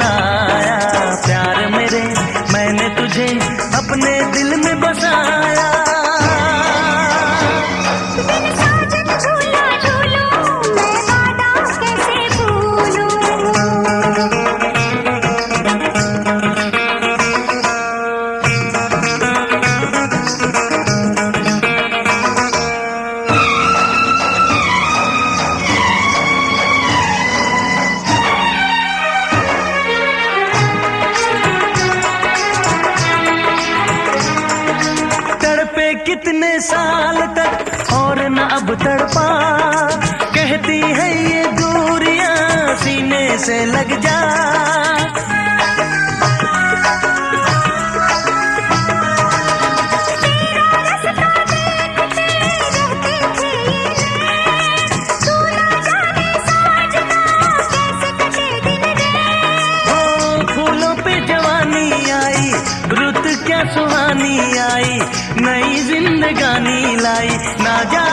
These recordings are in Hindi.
लाया। प्यार मेरे मैंने तुझे अपने दिल में बसाया। कितने साल तक और न अब तड़पा, कहती है ये दूरियां सीने से लग जा। फूलों पे जवानी आई, रुत क्या सुहानी आई, नई जिंदगानी लाई। ना जा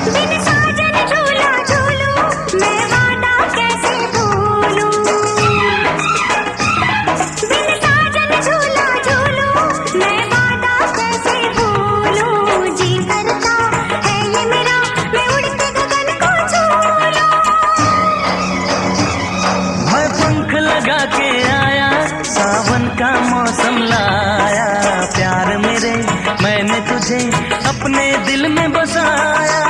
बिन साजन झूला झूलूं, मैं वादा कैसे भूलूं। बिन साजन झूला झूलूं, मैं वादा कैसे भूलूं। जी करता है ये मेरा, मैं उड़ के गगन को छू लूं। मैं पंख लगा के आया, सावन का मौसम लाया। प्यार मेरे मैंने तुझे अपने दिल में बसाया।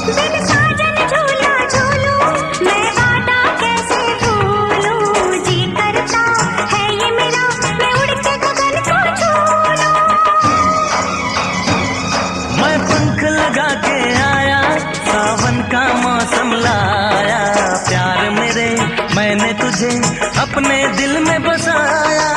बिन साजन झूला झूलूं, मैं वादा कैसे भूलूं। जी करता है ये मेरा, मैं उड़ के गगन को छू लूं। मैं पंख लगा के आया, सावन का मौसम लाया। प्यार मेरे मैंने तुझे अपने दिल में बसाया।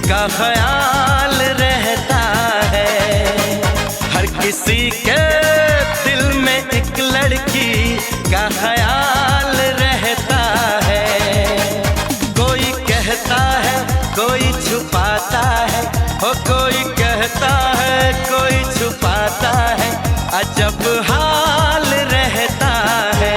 का ख्याल रहता है। हर किसी के दिल में एक लड़की का ख्याल रहता है। कोई कहता है, कोई छुपाता है, हो कोई कहता है, कोई छुपाता है। अजब हाल रहता है।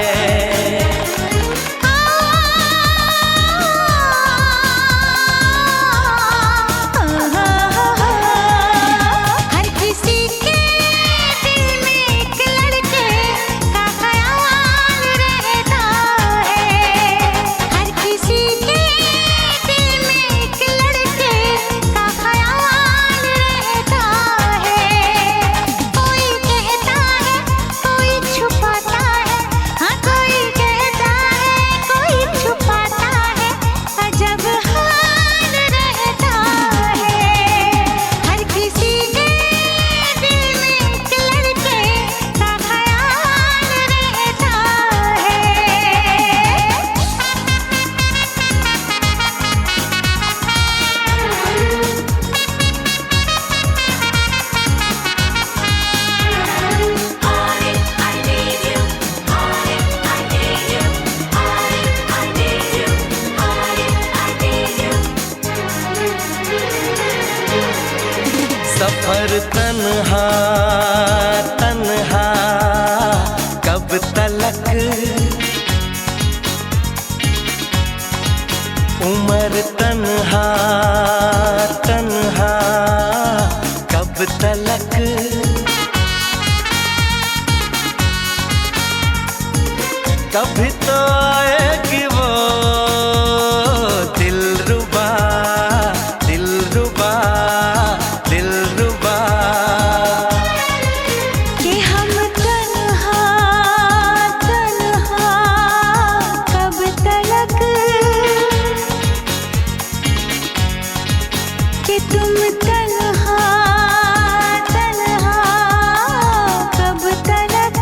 उम्र तन्हा तन्हा कब तलक, उम्र तन्हा तन्हा कब तलक। कभी तो आएगी वो दिलरुबा दिलरुबा दिलरुबा कि हम तन्हा तन्हा कब तलक, कि तुम तन्हा तन्हा कब तलक।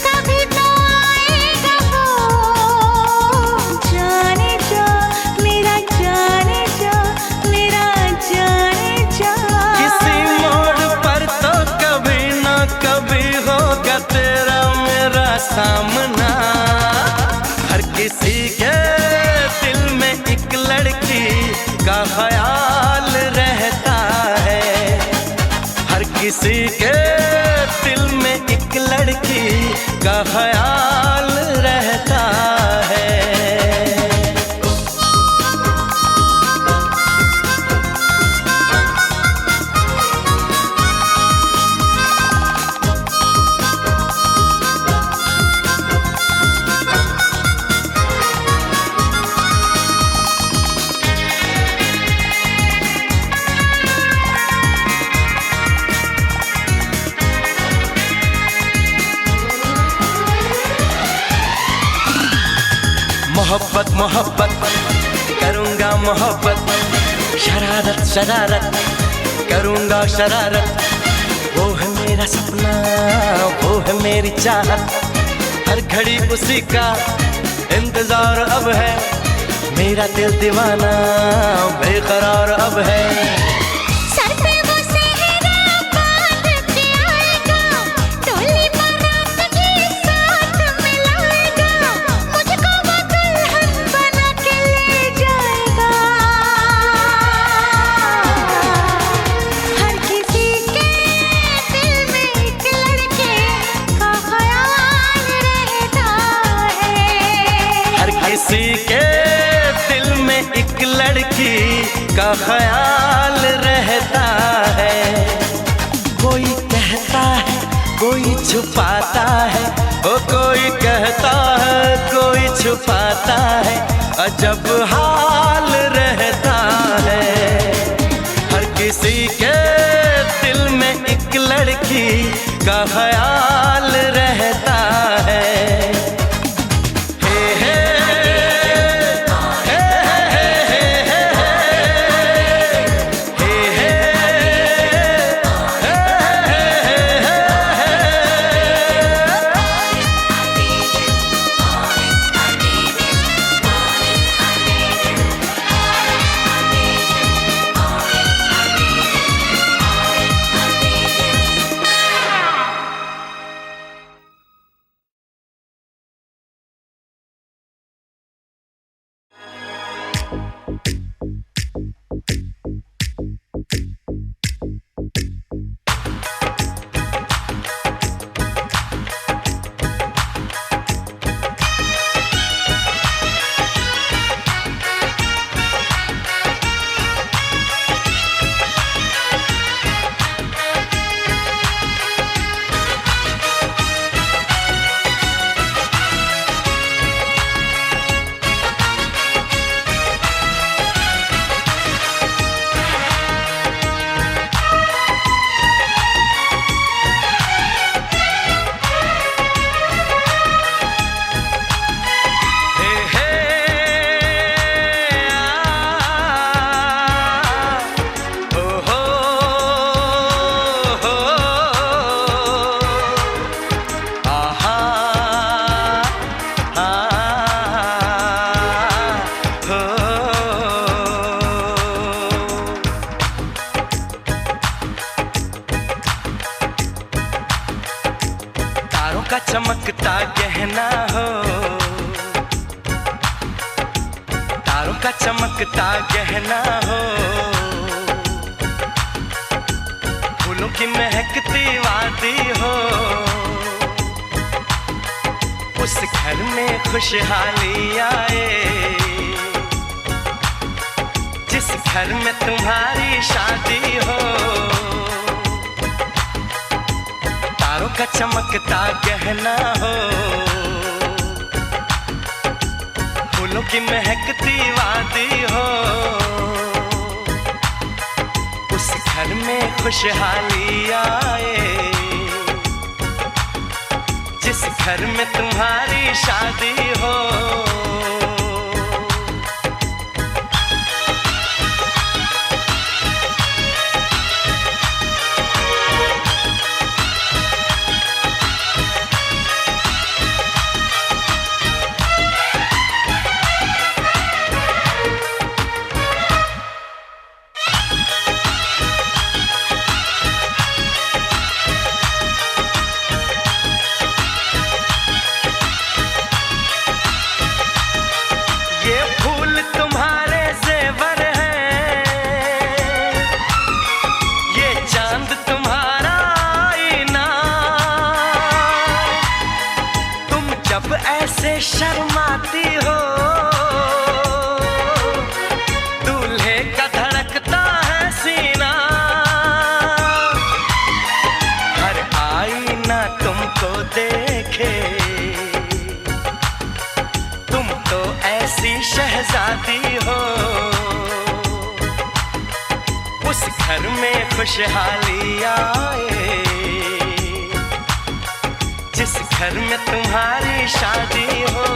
कभी तो आएगा वो जाने जा मेरा, जाने जा मेरा, जाने जा। किसी मोड़ पर तो कभी ना कभी होगा तेरा मेरा सामना। हर किसी के दिल में एक लड़की का ख्याल रहता है, हर किसी के दिल में एक लड़की का ख्याल रहता है। मोहब्बत मोहब्बत करूँगा मोहब्बत, शरारत शरारत करूँगा शरारत। वो है मेरा सपना वो है मेरी चाहत, हर घड़ी उसी का इंतजार अब है। मेरा दिल दीवाना बेकरार अब है। सर पे वो सेहरा बांध के आएगा, डोली बारात के साथ मिलाएगा, मुझको वो दुल्हन बना के ले जाएगा। हर किसी के दिल में एक लड़के का ख्याल रहता है, हर किसी के दिल में एक लड़की का ख्याल रहता है। कोई कहता है कोई छुपाता है, ओ कोई कहता है कोई छुपाता है, अजब हाल रहता है। हर किसी के दिल में एक लड़की का ख्याल रहता है। का चमकता गहना हो, तारों का चमकता गहना हो, फूलों की महकती वादी हो, उस घर में खुशहाली आए जिस घर में तुम्हारी शादी हो। तारों का चमकता गहना हो, फूलों की महकती वादी हो, उस घर में खुशहाली आए जिस घर में तुम्हारी शादी हो। ऐसे शर्माती हो, दूल्हे का धड़कता है सीना, हर आईना तुमको देखे, तुम तो ऐसी शहजादी हो। उस घर में खुशहाली आए जिस घर में तुम्हारी शादी हो।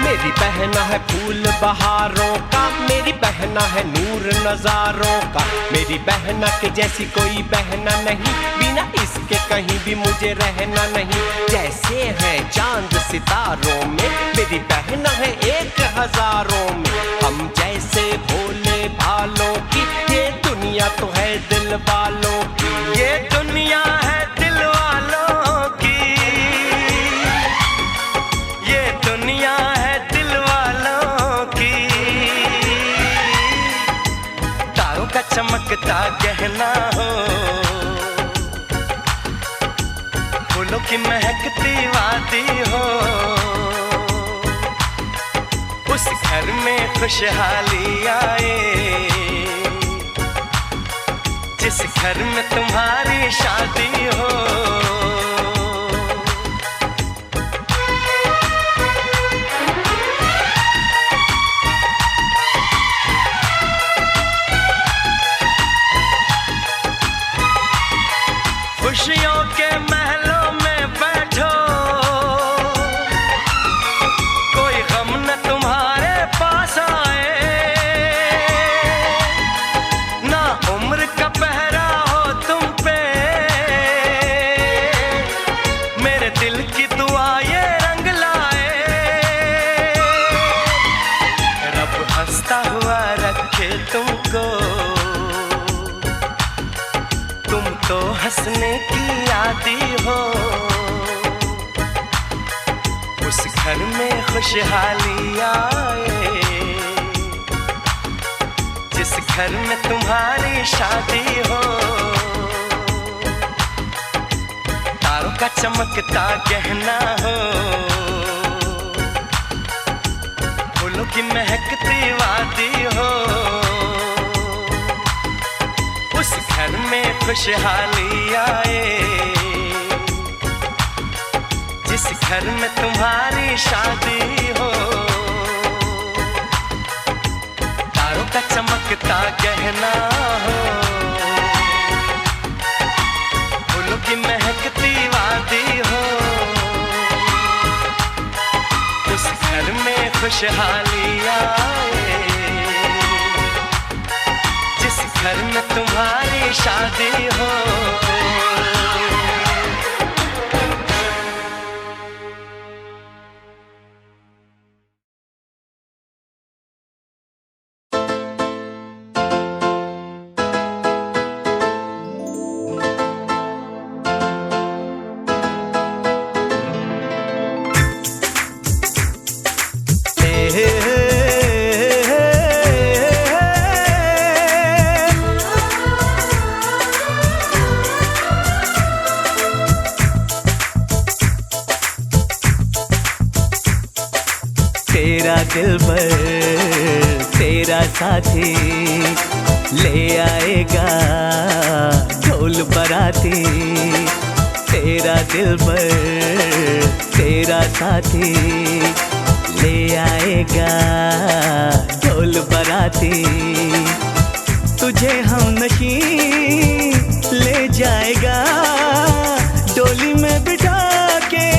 मेरी बहना है फूल बहारों का, मेरी बहना है नूर नजारों का, मेरी बहना के जैसी कोई बहना नहीं, बिना इसके कहीं भी मुझे रहना नहीं। जैसे है चांद सितारों में, मेरी बहना है एक हजारों में, हम जैसे भोले भालों की, ये दुनिया तो है दिल वालों की, ये दुनिया है दिल वालों की, ये दुनिया है दिल वालों की। तारों का चमकता गहना हो, फूलों की महकती वादी हो, उस घर में खुशहाली आए जिस घर में तुम्हारी शादी हो। खुशियों के महलों में बैठो, कोई गम न तुम्हारे पास आए, ना उम्र का पहरा हो तुम पे, मेरे दिल की दुआ ये रंग लाए, रब हंसता हुआ रखे तुमको, तुम तो हंसने की आदी हो। उस घर में खुशहाली आए जिस घर में तुम्हारी शादी हो। तारों का चमकता गहना हो, फूलों की महकती वादी हो, उस घर में खुशहाली आए जिस घर में तुम्हारी शादी हो। तारों का चमकता गहना हो, फूलों की महकती वादी हो, उस घर में खुशहाली आए जिस घर में तुम्हारी शादी हो। दिलबर तेरा साथी ले आएगा ढोल बराती। तेरा दिलबर तेरा साथी ले आएगा ढोल बराती। तुझे हमनशी ले जाएगा डोली में बिठा के।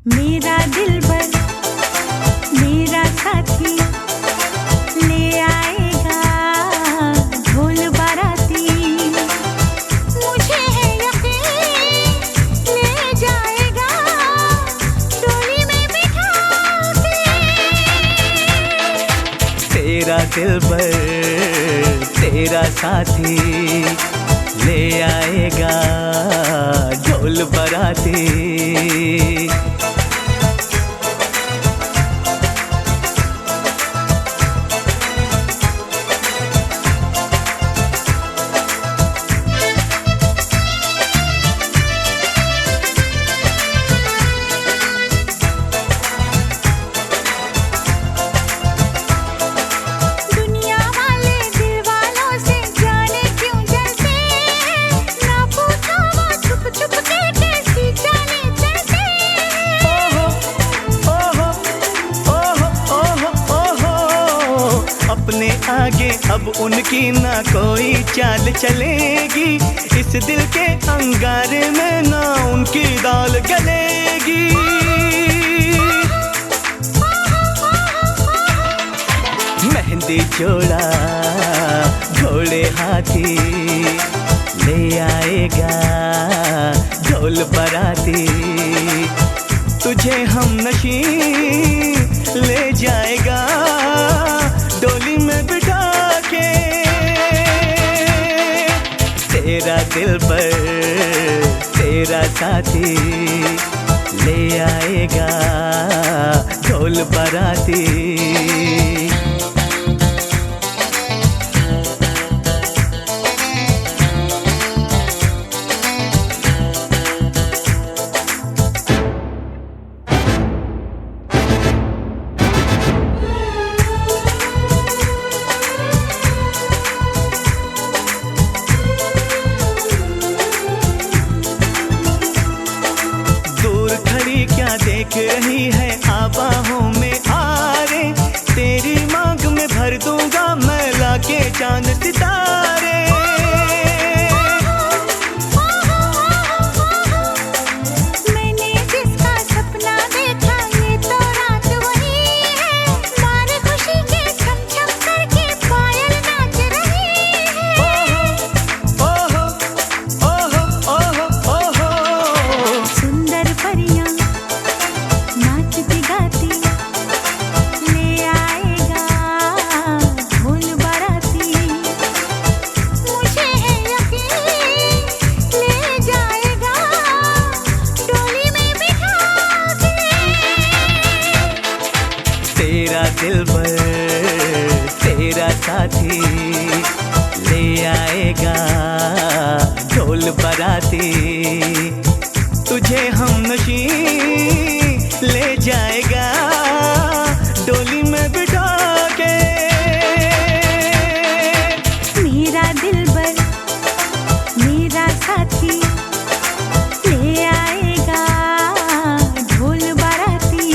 मेरा दिलबर मेरा साथी ले आएगा ढोल बाराती। मुझे है यकीन ले जाएगा डोली में बिठा के। तेरा दिलबर तेरा साथी ले आएगा ढोल बराती। दुनिया वाले दिल वालों से जाने क्यों जलते हैं। ना पूछो वो छुप छुप के कैसी जाने चलते हैं। ओहो ओहो ओहो ओहो अपने आगे अब उनकी ना कोई चाल चलेगी। इस दिल के अंगारे में ना उनकी दाल गलेगी। मेहंदी जोड़ा घोड़े हाथी ले आएगा ढोल बराती। तुझे हमनशी ले जाएगा डोली में बिठा के। तेरा दिलबर तेरा साथी ले आएगा ढोल बराती। दूर खड़ी क्या देख रही है आबाहों में आरे। तेरी मांग में भर दूंगा मैं लाके चांद सितारे। मैंने जिसका सपना देखा ये तो रात वही है। मारे खुशी के छम छम करके पायल नाच रही है। ओहो ओहो ओहो ओहो सुंदर परियां नाचती गाती ले आएगा ढोल बाराती। मुझे है यकीन ले जाएगा डोली में बिठा के। तेरा दिलबर तेरा साथी ले आएगा ढोल बराती। तुझे हमनशी ले जाएगा डोली में बिठा के। मेरा दिलबर मेरा साथी ले आएगा ढोल बाराती।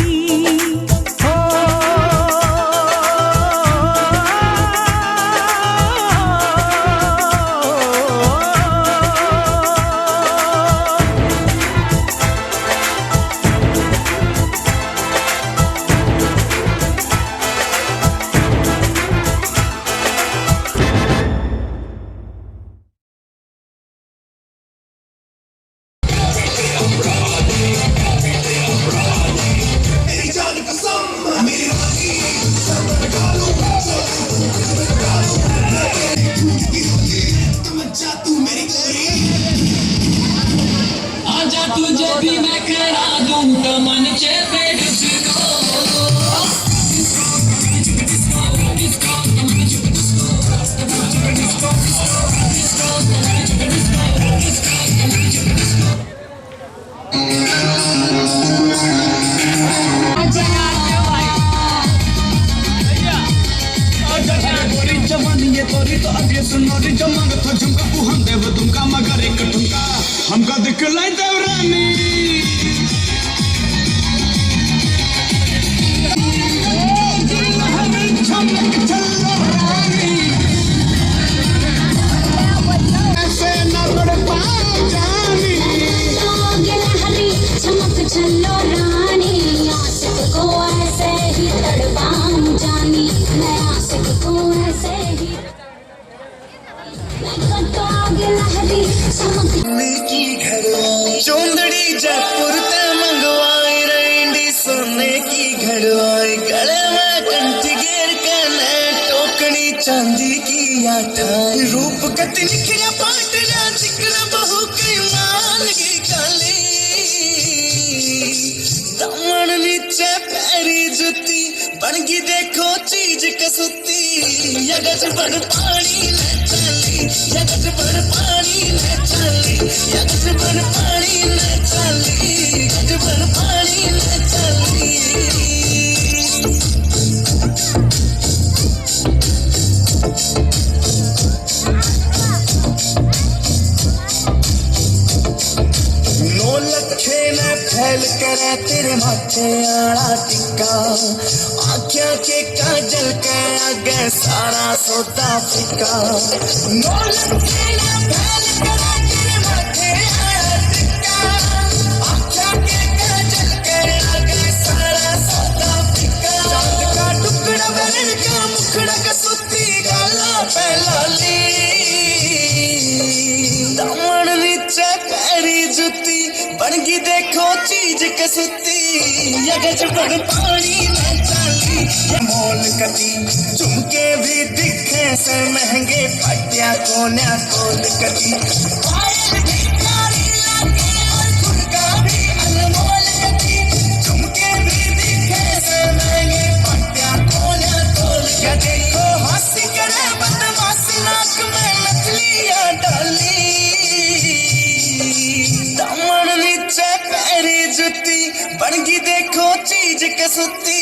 गोरी तो अब ये सुनोरी जो मांग तो झुमका हम देव तुमका मगर एक ठुमका हमका दिखलाई देवरानी चमक चलो रानी ऐसे न लड़ पाओ जानी चमक चलो रानी आशिक को ऐसे ही तड़पाऊं जानी मैं आशिक को ऐसे ही लहरी चमक की घर चौंदड़ी जयपुर ते मंगवाई रेंडी सोने की घड़वाई गले में कंठी घेर के ने टोकनी चांदी की आठाई रूप कति निखरा पाटरा चिकना बहु के माल की काली दामन नीचे पैरी जुती बनगी देखो चीज कसुती यगज बड़ पानी ले चली यगज बड़ पानी ले चली यगज बड़ पानी ले चली यगज बड़ पानी ले चली नौ लखे ने फैल करे तेरे माथे आड़ा टिक्का आँखियाँ के काजल के आगे सारा सौदा फिका नौ लखे ने फैल करे तेरे माथे आड़ा टिक्का आँखियाँ के काजल के आगे सारा सौदा फिका चांद का टुकड़ा बरन का मुखड़ा का सुती गाला पहलाली दामन नीचे पैरी जुती बनगी देखो चीज कसुती यगज बड़ पानी ले चली ये मोल कती झुमके भी दिखे से महंगे पटिया कोन्या कोल कती पायल भी प्यारी लगे और झुमका भी अनमोल कती झुमके भी दिखे से महंगे पटिया कोन्या कोल कती देखो हंसी करे बदमाशी नाक में नकलियां डाली दामन नीचे पैरी जुती बनगी देखो चीज कसुती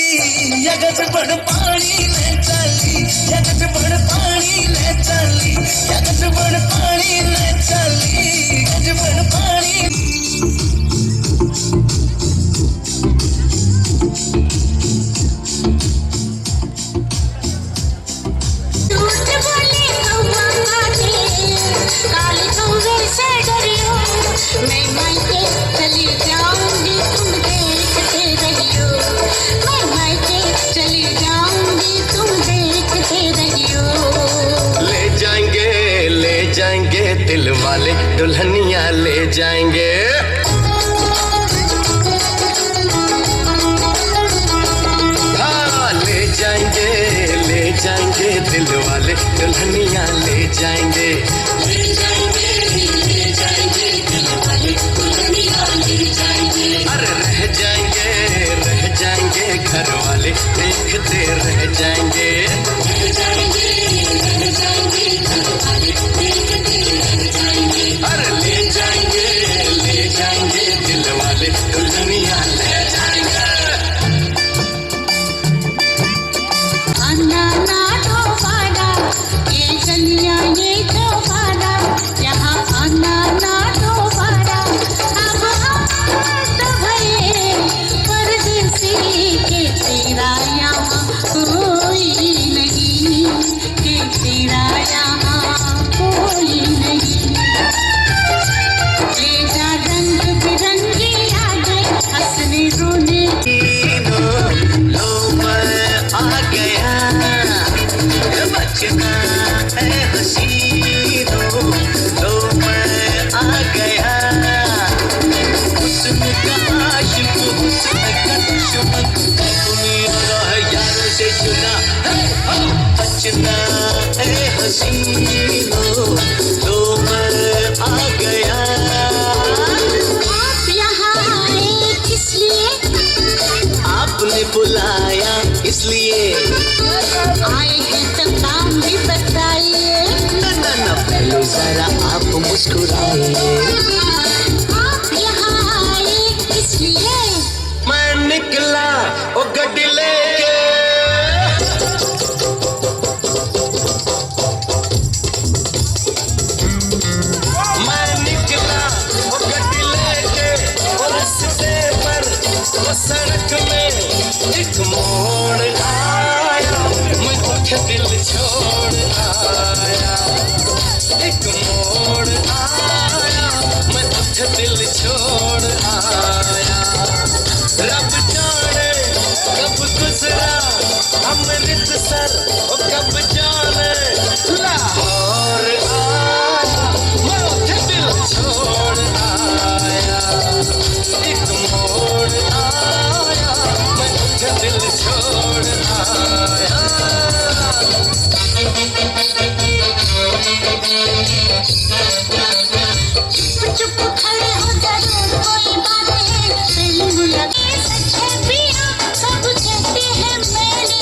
यगज बड़ पानी ले चली यगज बड़ पानी ले चली यगज बड़ पानी ले चली यगज बड़ पानी झूठ बोले कौवा काटे काले कौवे से डरियो मैं मायके चली जाऊंगी तुम देखते रहियो मैं मायके चली जाऊंगी तुम देखते रहियो ले जाएंगे दिल वाले दुल्हनिया ले जाएंगे हाँ ले जाएंगे दिल वाले दुल्हनिया ले जाएंगे दिल वाले दुल्हनिया ले जाएंगे अरे रह जाएंगे घर वाले देखते रह जाएंगे घर वाले देखते रह जाएंगे अरे ले जाएंगे दिल वाले दुल्हनिया ले जाएंगे आना ना दोबारा ये गलियां ये दोबारा यहाँ आना ना दोबारा अब हम तो भये परदेसी के तेरा यहाँ कोई नहीं के तेरा यहाँ कोई नहीं ले जा रंग बिरंगी यादें हंसने रोने लो मैं आ गया बचना है हसीनो लो मैं आ गया हुस्न का आशिक हुस्न का दुश्मन दुनिया यार से चुना बचना है हसीनो लो मैं आ गया आप यहाँ आए किस लिए आपने बुलाया इसलिए आए हैं तो काम भी बताइए ना पहले जरा आप मुस्कुराइए आप यहाँ आए किस लिए मैं निकला ओ गड्डी लेके छोड़ आया, एक मोड़ आया, मैं तुझे दिल छोड़ आया। रब जाने कब गुजरा अमृतसर, ओ कब जाने लाहौर आया, मैं तुझे दिल छोड़ आया, एक मोड़ आया, मैं तुझे दिल छोड़ आया। चुप चुप खड़े हो जरूर कोई बात है, फिल्म लगे सच है पिया, सब कहते हैं मैंने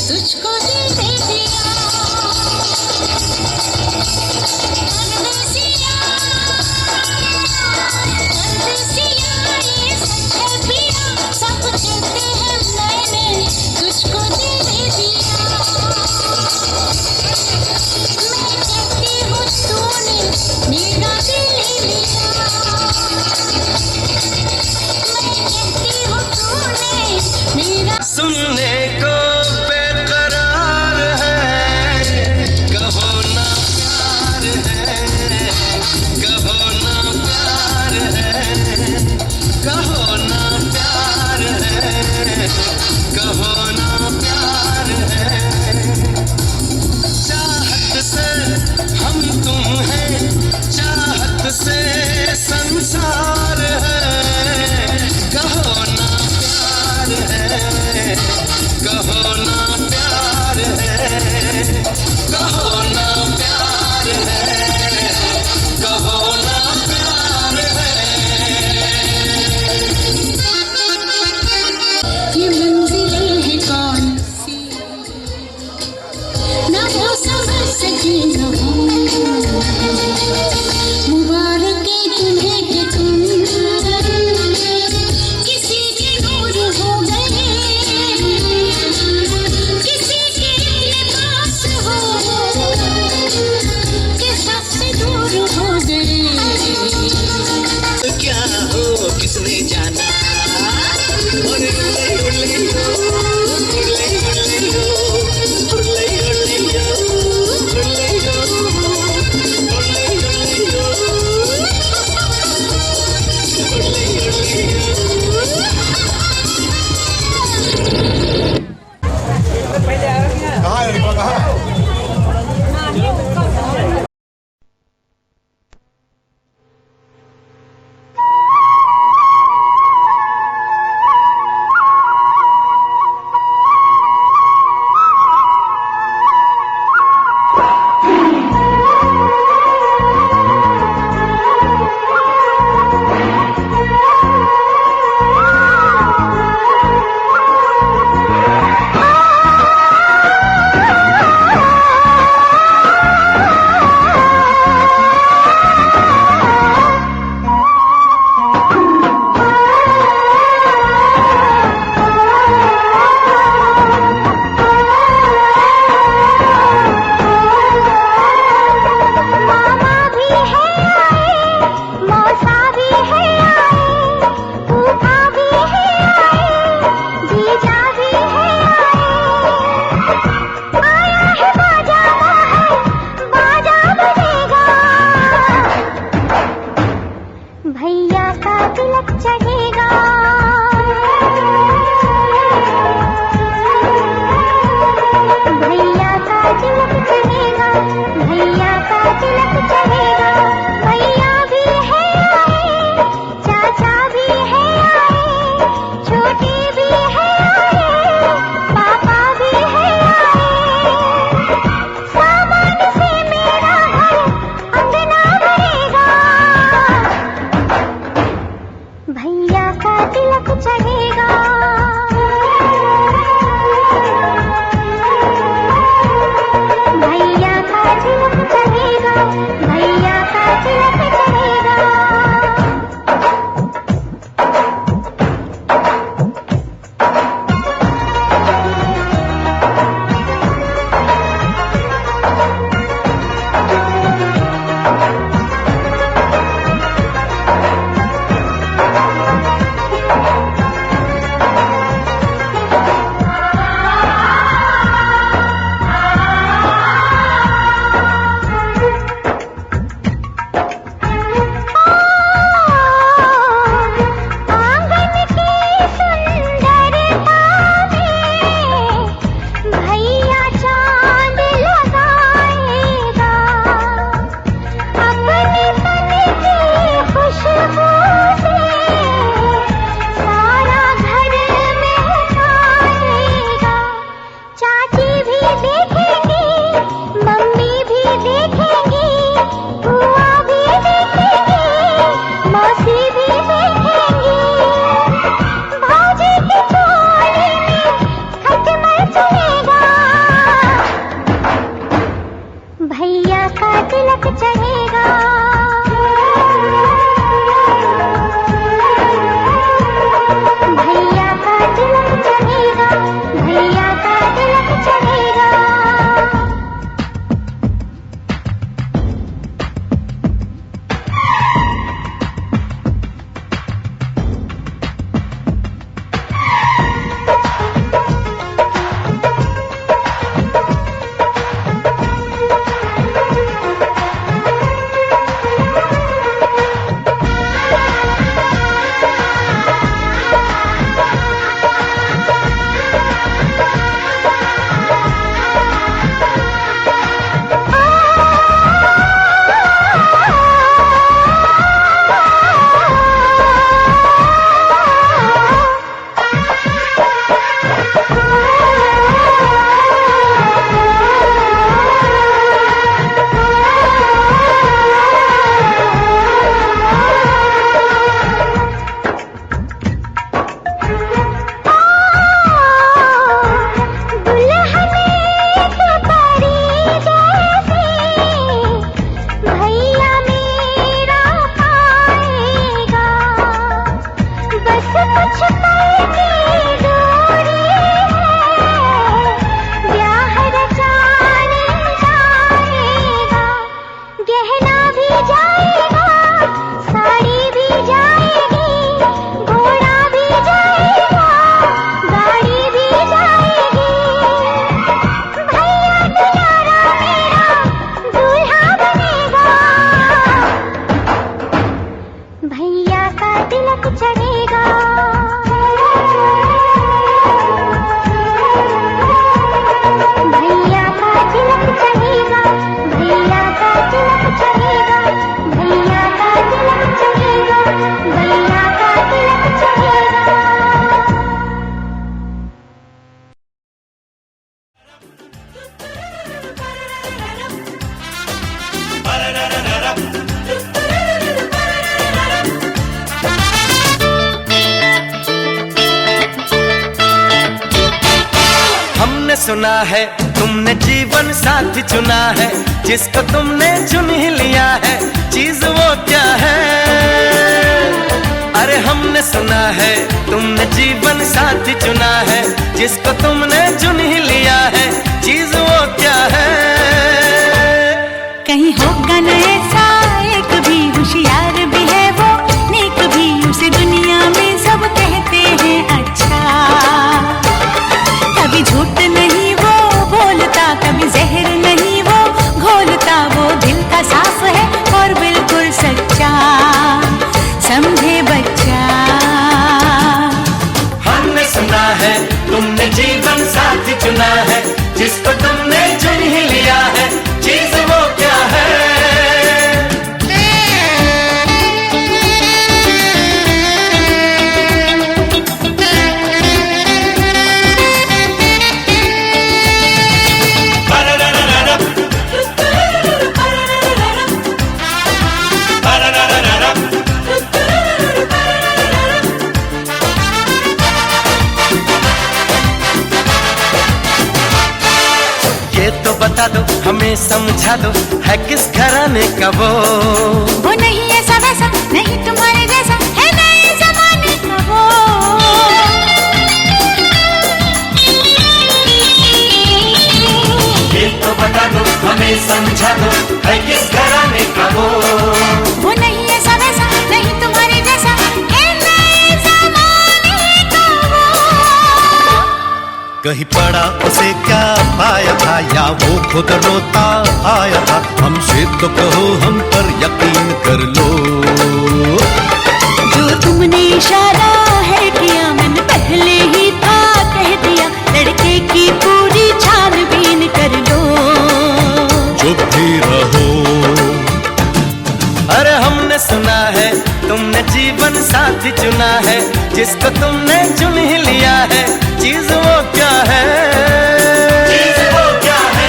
तुझको देखा। सुना है तुमने जीवन साथी चुना है, जिसको तुमने चुन ही लिया है, चीज वो क्या है? अरे हमने सुना है तुमने जीवन साथी चुना है, जिसको तुमने चुन ही लिया है, चीज वो क्या है? कहीं होगा न ऐसा एक भी, होशियार भी है वो, नेक भी, उसे दुनिया में सब कहते हैं अच्छा। कभी झूठ नहीं वो बोलता, कभी जहर नहीं वो घोलता, वो दिल का साफ है और बिल्कुल सच्चा, समझे बच्चा। हमने सुना है तुमने जीवन साथी चुना है, जिसको तुमने चुन ही लिया है, चीज वो क्या है? तो बता दो, हमें समझा दो, है किस घराने का वो नहीं ऐसा वैसा, नहीं तुम्हारे जैसा, है नए जमाने का वो। ये तो बता दो, हमें समझा दो, है किस घराने का वो नहीं ऐसा वैसा, नहीं तुम्हारे जैसा, है नए जमाने का वो। कहीं पड़ा उसे क्या पाया था, या वो खुद रोता आया था, हमसे तो कहो हम पर यकीन कर लो। जो तुमने इशारा है किया, मैंने पहले ही था कह दिया, लड़के की पूरी छानबीन कर लो। चुप भी रहो। अरे हमने सुना है तुमने जीवन साथी चुना है, जिसको तुमने चुन ही लिया है, चीज वो क्या है? चीज वो क्या है?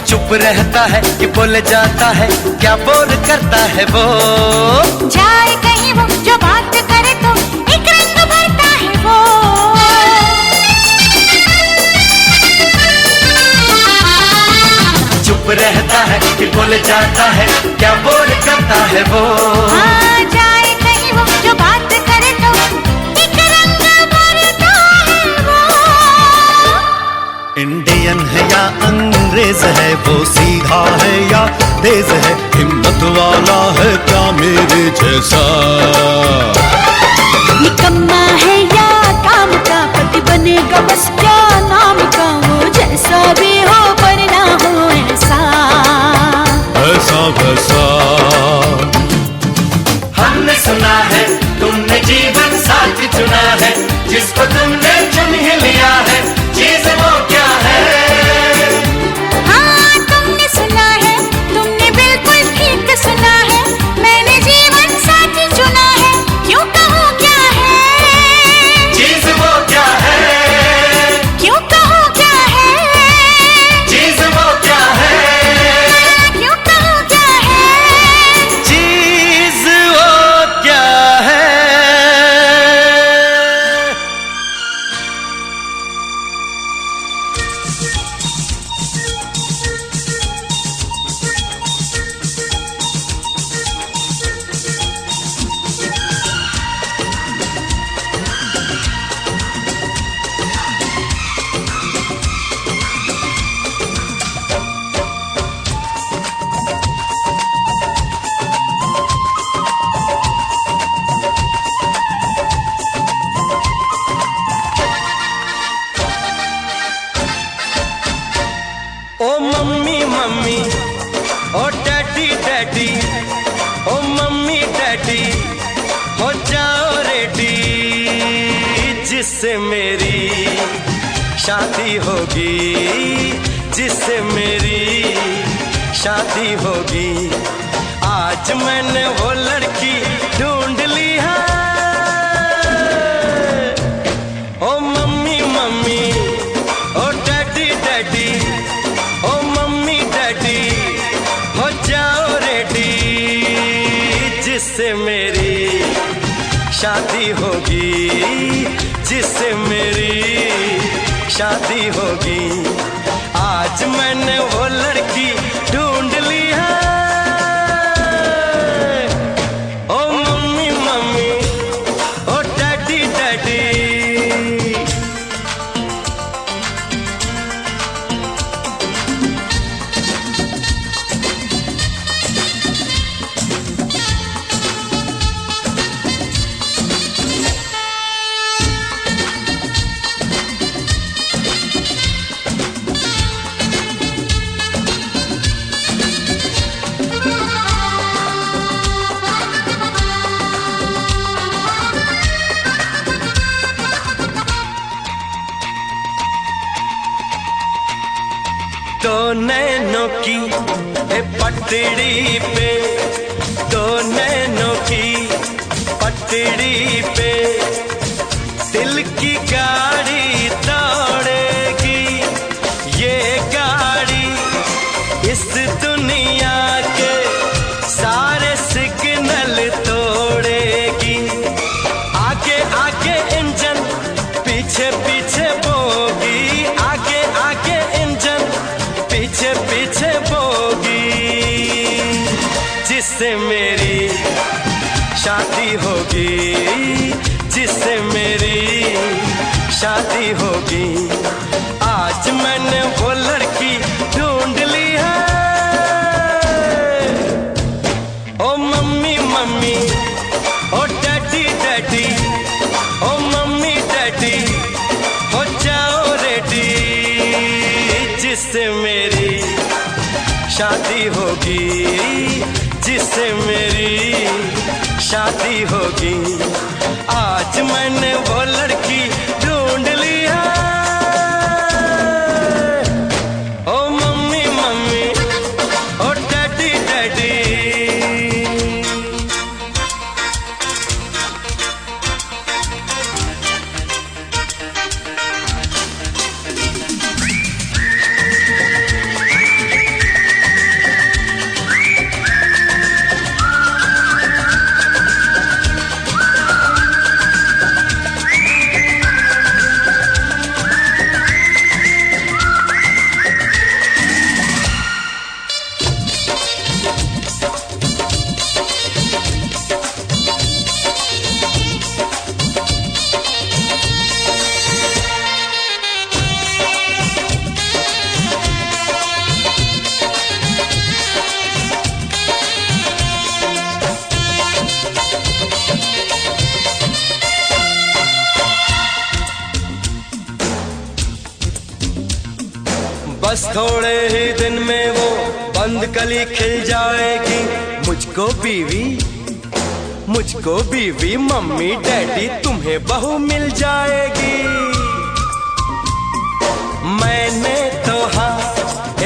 चुप रहता है कि बोल जाता है, क्या बोल करता है वो? जाए कहीं वो, जो बात करे तो एक रंग भरता है वो। चुप रहता है कि बोल जाता है, क्या बोल करता है वो? हाँ, जाए कहीं वो, जो बात करे तो एक रंग भरता है वो। इंडियन है या अंग्रेज है, वो सीधा है या तेज है, हिम्मत वाला है क्या मेरे जैसा? निकम्मा है या काम का, पति बनेगा बस क्या नाम का, वो जैसा भी हो पर ना हो ऐसा। ऐसा वैसा। हमने सुना है तुमने जीवन साथी चुना है, जिसको तुमने चुन ही लिया है, चीज वो क्या है? हाँ, तुमने सुना है, तुमने बिल्कुल ठीक सुना है, मैंने जीवन साथी चुना है, क्यों कहूँ क्या है? चीज वो क्या है? क्यों कहूँ क्या है? चीज वो क्या है? क्यों कहूँ क्या है? चीज वो क्या है? ओ मम्मी मम्मी, ओ डैडी डैडी, ओ मम्मी डैडी, हो जाओ रेडी, जिससे मेरी शादी होगी, जिससे मेरी शादी होगी। आज मैंने वो लड़की ढूंढ ली है। ओ मम्मी मम्मी, ओ डैडी डैडी, ओ मम्मी डैडी, हो जाओ रेडी, जिससे मेरी शादी होगी, जिससे मेरी शादी होगी। आज मैंने वो लड़की ढूंढ ली है। ओ मम्मी मम्मी, ओ डैडी डैडी। दो नैनों की पटड़ी पे, दो नैनों की पटड़ी पे दिल की गाड़ी दौड़ेगी। ये गाड़ी इस दुनिया के सारे सिग्नल तोड़ेगी। आगे आगे इंजन, पीछे पीछे बोगी, आगे आगे इंजन, पीछे पीछे बोगी, जिससे मेरी शादी होगी, जिससे मेरी शादी होगी। आज मैंने वो लड़की ढूंढ ली है। ओ मम्मी मम्मी, ओ डैडी डैडी, ओ मम्मी डैडी, हो जाओ रेडी, जिससे मेरी शादी होगी, जिससे मेरी शादी होगी। आज मैंने वो लड़की ढूंढ ली है। ओ मम्मी मम्मी, ओ डैडी डैडी। बस थोड़े ही दिन में वो बंद कली खिल जाएगी। मुझको बीवी, मुझको बीवी, मम्मी डैडी, तुम्हें बहू मिल जाएगी। मैंने तो हाँ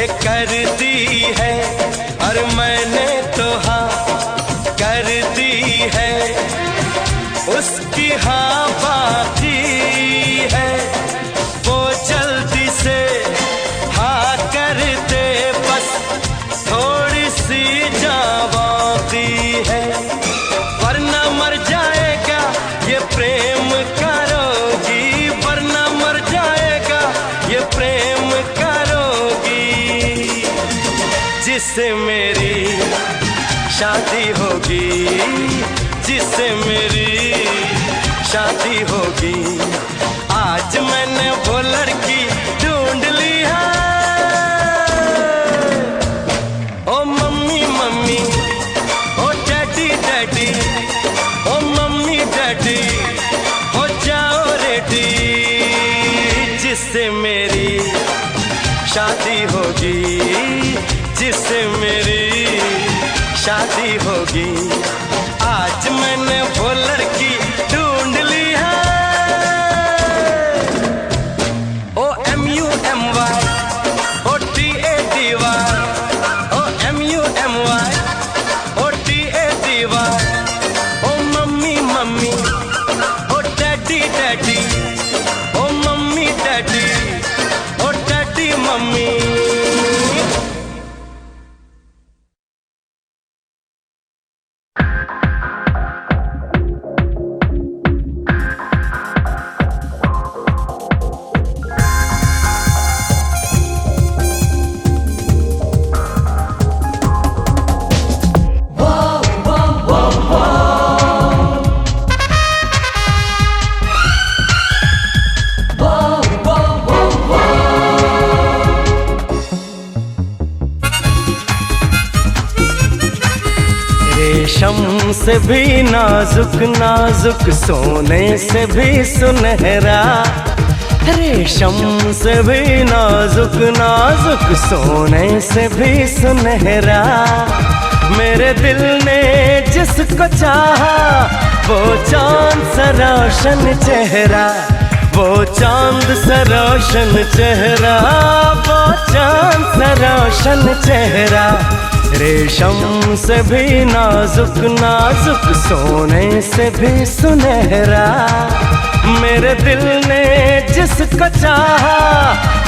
एक कर दी है, और मैंने तो हाँ कर दी है, उसकी हाँ बाकी है। वो जल्दी से हाँ कर दे, बस थोड़ी सी जावाती है, वरना मर जाएगा ये प्रेम करोगी, वरना मर जाएगा ये प्रेम करोगी, जिससे मेरी शादी होगी, जिससे मेरी शादी होगी। आज मैंने वो लड़की ढूंढ ली है। ओ मम्मी मम्मी, ओ डैडी डैडी, ओ मम्मी डैडी, हो जाओ रेडी, जिससे मेरी शादी होगी, जिससे मेरी शादी होगी। आज मैंने वो लड़की ढूंढ ली है। ओ मम्मी। रेशम से भी नाजुक नाजुक, सोने से भी सुनहरा। रेशम से भी नाजुक नाजुक, सोने से भी सुनहरा। मेरे दिल ने जिसको चाहा वो चांद सा रोशन चेहरा, वो चांद सा रोशन चेहरा, वो चांद सा रोशन चेहरा। रेशम से भी नाजुक नाजुक, सोने से भी सुनहरा। मेरे दिल ने जिसको चाहा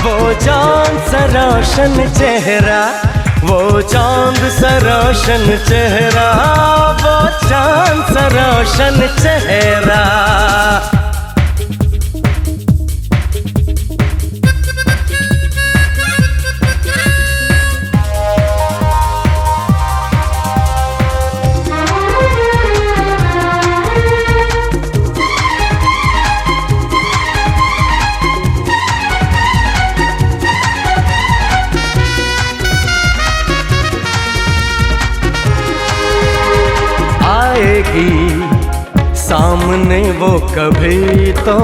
वो चांद सा रोशन चेहरा, वो चांद सा रोशन चेहरा, वो चांद सा रोशन चेहरा। सामने वो कभी तो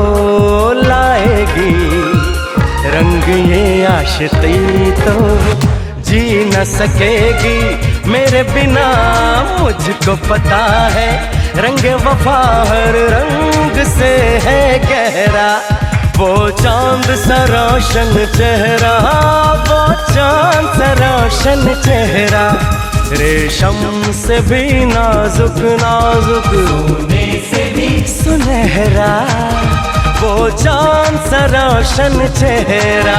लाएगी, रंग ये आशिकी तो जी न सकेगी मेरे बिना। मुझको पता है रंग वफा हर रंग से है गहरा। वो चांद सा रोशन चेहरा, वो चांद सा रोशन चेहरा। रेशम से भी नाजुक नाजुक, सोने से भी सुनहरा। वो चांद सा रोशन चेहरा।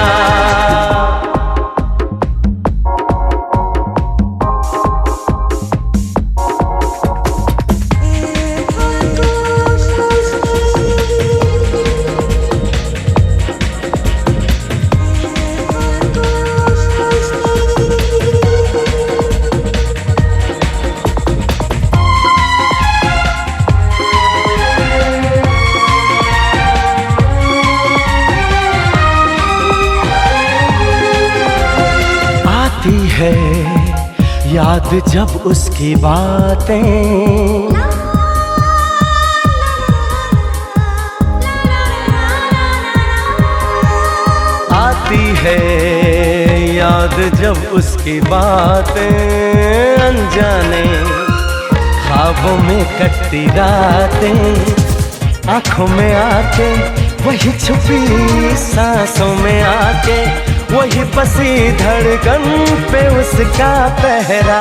है याद जब उसकी बातें, आती है याद जब उसकी बातें। अनजाने ख्वाबों में कटती रातें, आंखों में आके वही छुपी सांसों में आके, वही बसी धड़कन पे उसका पहरा।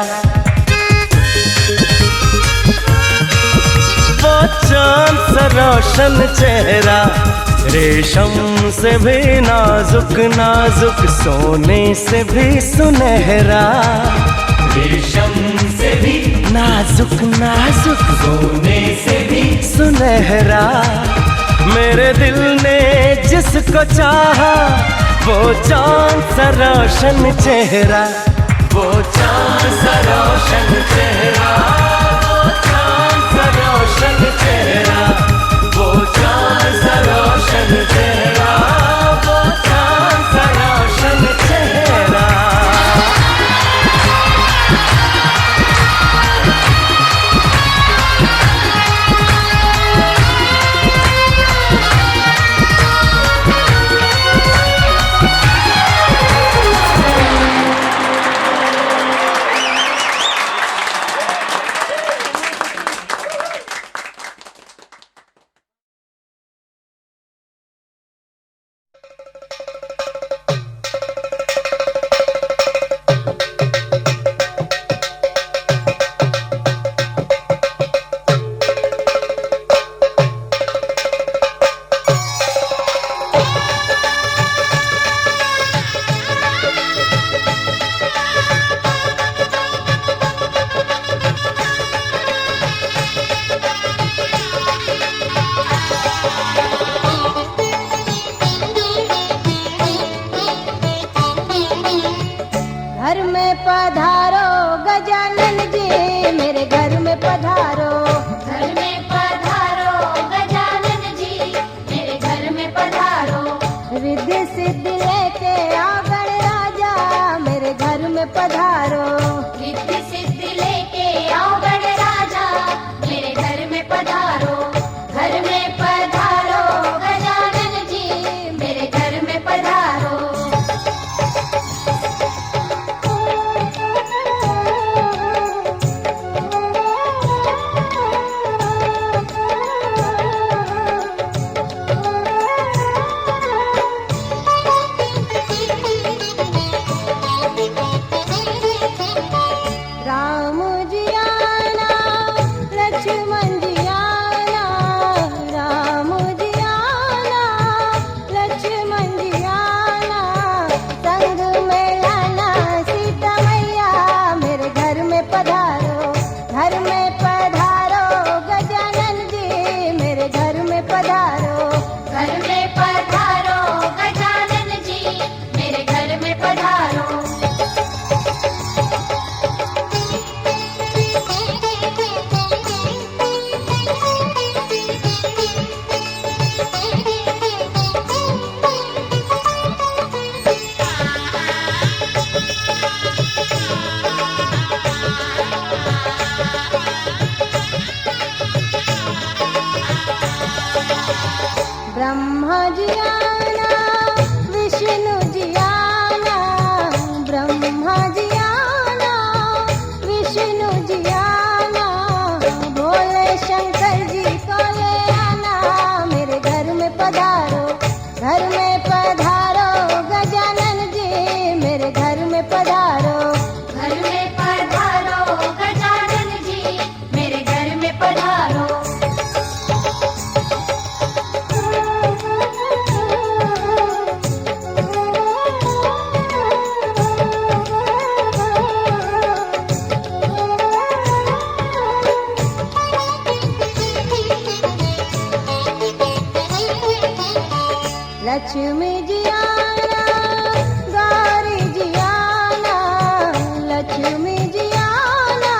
वो चांद सा रोशन चेहरा। रेशम से भी नाजुक नाजुक, सोने से भी सुनहरा। रेशम से भी नाजुक नाजुक, सोने से भी सुनहरा। मेरे दिल ने जिसको चाहा वो चांद सा रोशन चेहरा, वो चांद सा रोशन चेहरा, वो चांद सा रोशन चेहरा, वो चांद सा रोशन चेहरा, वो चांद सा रोशन चेहरा। घर में पधारो गजानन जी, मेरे घर में पधारो। घर में पधारो गजानन जी, मेरे घर में पधारो। रिद्धि सिद्धि लेके आओ गणराजा, मेरे घर में पधारो। रिद्धि सिद्धि लेके आओ गणराजा, मेरे घर में पधारो। घर में पधारो गजानन जी, मेरे घर में पधारो। राम जी आना, लक्ष्मण जी आना, राम जी आना, लक्ष्मण जी आना। संग में लाना सीता मैया, मेरे घर में पधारो। घर में पधारो गजानन जी, मेरे घर में पधारो। घर में पधारो गजानन जी, मेरे घर में पधारो। ब्रह्मा जी आना, विष्णु जी आना, ब्रह्मा जी आना, विष्णु जी आना। भोले शंकर जी को ले आना, मेरे घर में पधारो। घर में पधारो गजानन जी, मेरे घर में पधारो। घर में पधारो गजानन जी, मेरे घर में पधारो। लक्ष्मी जी आना, गौरी जी आना, लक्ष्मी जी आना,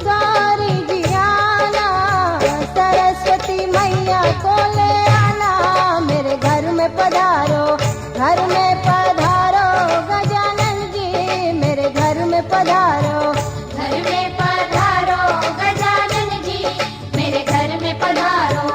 गौरी जी आना। सरस्वती मैया को ले आना, मेरे घर में पधारो। घर में पधारो गजानन जी, मेरे घर में पधारो। घर में पधारो गजानन जी, मेरे घर में पधारो।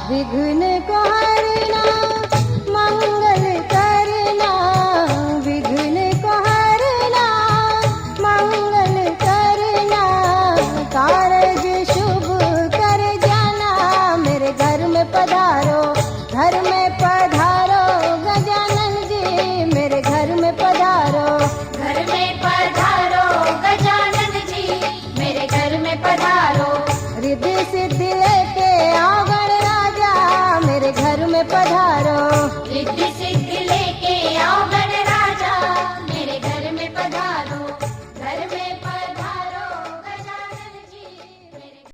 विघ्न को